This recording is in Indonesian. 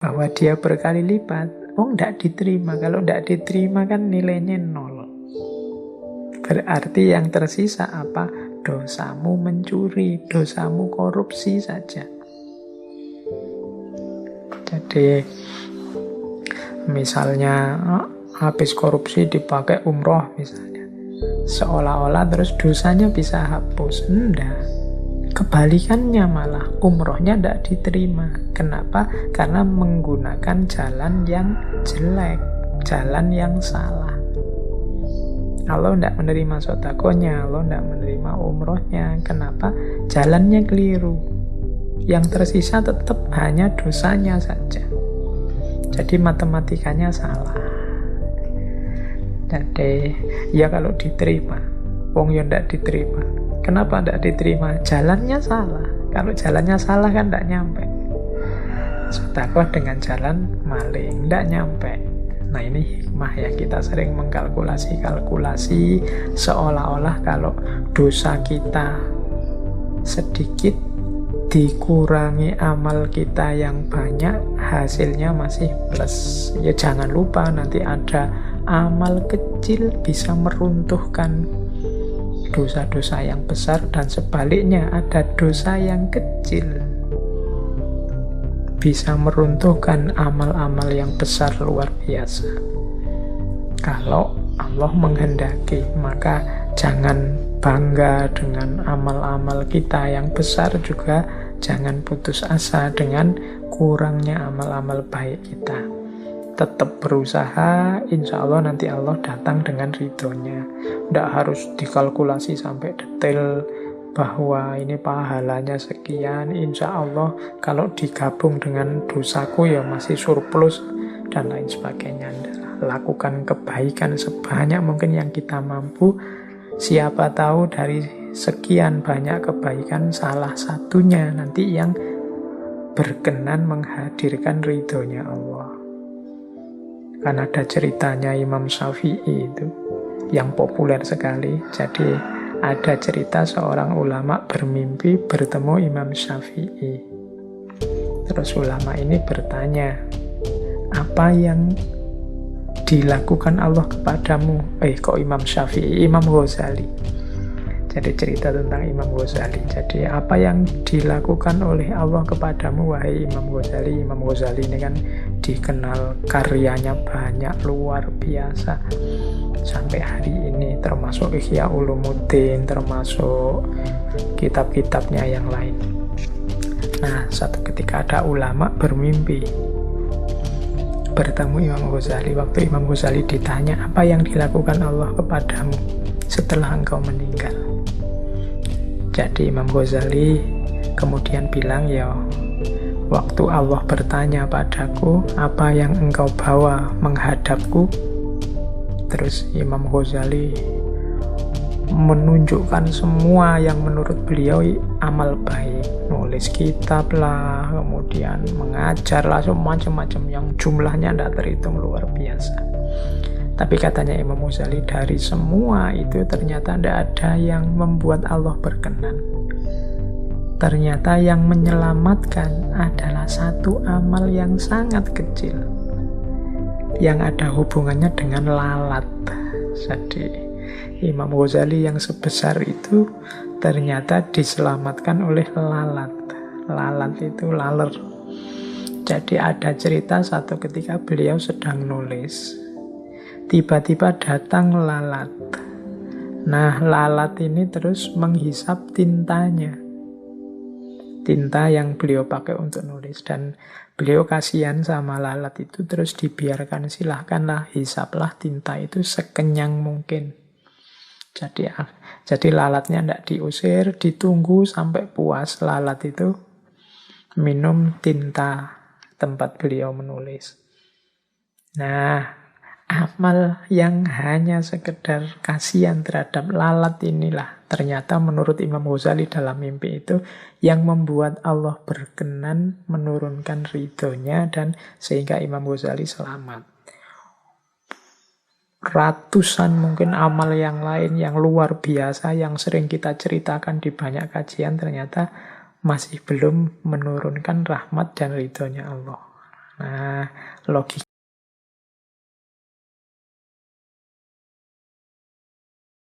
bahwa dia berkali lipat, oh tidak diterima. Kalau tidak diterima kan nilainya 0. Berarti yang tersisa apa? Dosamu mencuri, dosamu korupsi saja. Jadi misalnya habis korupsi dipakai umroh misalnya, seolah-olah terus dosanya bisa hapus. Enggak. Kebalikannya malah, umrohnya tidak diterima. Kenapa? Karena menggunakan jalan yang jelek, jalan yang salah. Allah tidak menerima sedekahnya, Allah tidak menerima umrohnya. Kenapa? Jalannya keliru. Yang tersisa tetap hanya dosanya saja. Jadi matematikanya salah. Jadi ya kalau diterima, wong ya tidak diterima. Kenapa tidak diterima? Jalannya salah. Kalau jalannya salah kan tidak nyampe. Sedekah dengan jalan maling, tidak nyampe. Nah ini hikmah ya, kita sering mengkalkulasi seolah-olah kalau dosa kita sedikit dikurangi amal kita yang banyak, hasilnya masih plus. Ya jangan lupa nanti ada amal kecil bisa meruntuhkan dosa-dosa yang besar, dan sebaliknya ada dosa yang kecil bisa meruntuhkan amal-amal yang besar luar biasa. Kalau Allah menghendaki, maka jangan bangga dengan amal-amal kita yang besar, juga jangan putus asa dengan kurangnya amal-amal baik kita. Tetap berusaha, insya Allah nanti Allah datang dengan ridhonya. Tidak harus dikalkulasi sampai detail bahwa ini pahalanya sekian. Insya Allah kalau digabung dengan dosaku ya masih surplus dan lain sebagainya. Lakukan kebaikan sebanyak mungkin yang kita mampu. Siapa tahu dari sekian banyak kebaikan salah satunya nanti yang berkenan menghadirkan ridhonya Allah. Kan ada ceritanya Imam Syafi'i itu yang populer sekali. Jadi ada cerita seorang ulama bermimpi bertemu Imam Syafi'i. Terus ulama ini bertanya, apa yang dilakukan Allah kepadamu? Kok Imam Syafi'i? Imam Ghazali. Jadi cerita tentang Imam Ghazali. Jadi apa yang dilakukan oleh Allah kepadamu, wahai Imam Ghazali? Imam Ghazali ini kan dikenal karyanya banyak, luar biasa. Sampai hari ini termasuk Ihya Ulumuddin, termasuk kitab-kitabnya yang lain. Nah, satu ketika ada ulama bermimpi bertemu Imam Ghazali. Waktu Imam Ghazali ditanya, apa yang dilakukan Allah kepadamu setelah engkau meninggal? Jadi Imam Ghazali kemudian bilang, ya waktu Allah bertanya padaku, apa yang engkau bawa menghadapku? Terus Imam Ghazali menunjukkan semua yang menurut beliau amal baik, nulis kitab lah, kemudian mengajar lah, macam-macam yang jumlahnya tidak terhitung, luar biasa. Tapi katanya Imam Ghazali, dari semua itu ternyata tidak ada yang membuat Allah berkenan. Ternyata yang menyelamatkan adalah satu amal yang sangat kecil, yang ada hubungannya dengan lalat. Jadi Imam Ghazali yang sebesar itu ternyata diselamatkan oleh lalat. Lalat itu laler. Jadi ada cerita satu ketika beliau sedang nulis, tiba-tiba datang lalat. Nah, lalat ini terus menghisap tintanya, tinta yang beliau pakai untuk nulis. Dan beliau kasihan sama lalat itu, terus dibiarkan, silahkanlah hisaplah tinta itu sekenyang mungkin. Jadi lalatnya tidak diusir, ditunggu sampai puas lalat itu minum tinta tempat beliau menulis. Nah, amal yang hanya sekedar kasihan terhadap lalat inilah ternyata menurut Imam Ghazali dalam mimpi itu yang membuat Allah berkenan menurunkan ridhonya, dan sehingga Imam Ghazali selamat. Ratusan mungkin amal yang lain yang luar biasa yang sering kita ceritakan di banyak kajian ternyata masih belum menurunkan rahmat dan ridhonya Allah. Nah, logika